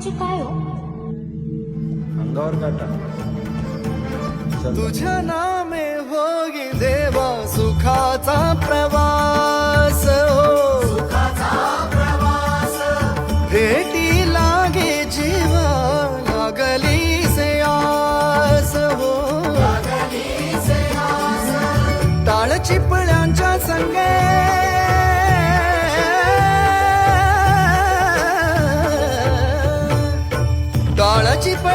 म्हणजे काय हो? अंगावर काटा. तुझ्या नामे होई देवा सुखाचा प्रवास हो, भेटी लागे जीवा लागली से आस हो, टाळ चिपळ्यांच्या संगे टाळ चिपळ्यांच्या